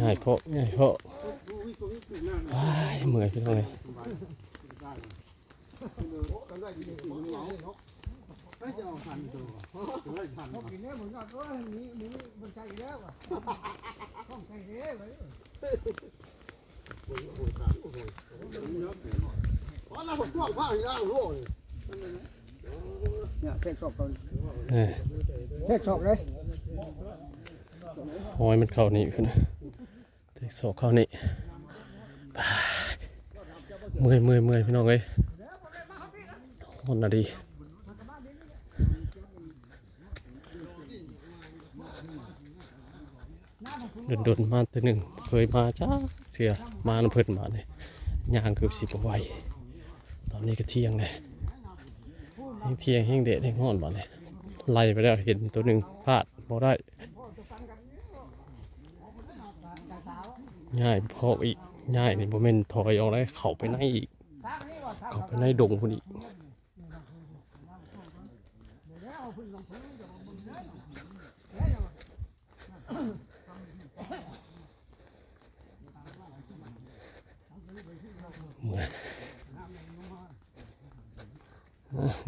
ง่ายเพาะง่ายเพาะเมื่อยพี่น้องเลยเทศอกเลยเทศอกเลย หอยมันเข้านี่ขึ้นนะเทคโซเข้านี่เมื่อยพี่น้องเอ้ยฮอนนาดีโดนมาตัวหนึ่งเคยมาจ้าเสียมาน้ำเพิ่นมาเลยย่างเกือบ10 กว่าวัยตอนนี้ก็เที่ยงเลยเที่ยงแห้งเดดแห้งห้อนมาเลยไล่ไปแล้วเห็นตัวหนึ่งพลาดบ่ได้ง่ายพออีกง่ายนี่โมเมนต์ถอยออกได้เข้าไปในอีกเข้าไปในดงคนอีก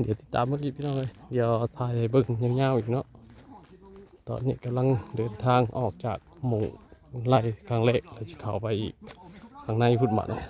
เดี๋ยวติดตามเมื่อกี้พี่น้องเลยเดี๋ยวถ่ายเบิ้งยาวๆอีกเนาะตอนนี้กำลังเดินทางออกจากหมู่ไร่ครั้งแรกแล้วจะเข้าไปอีกข้างในพุทธมาเลย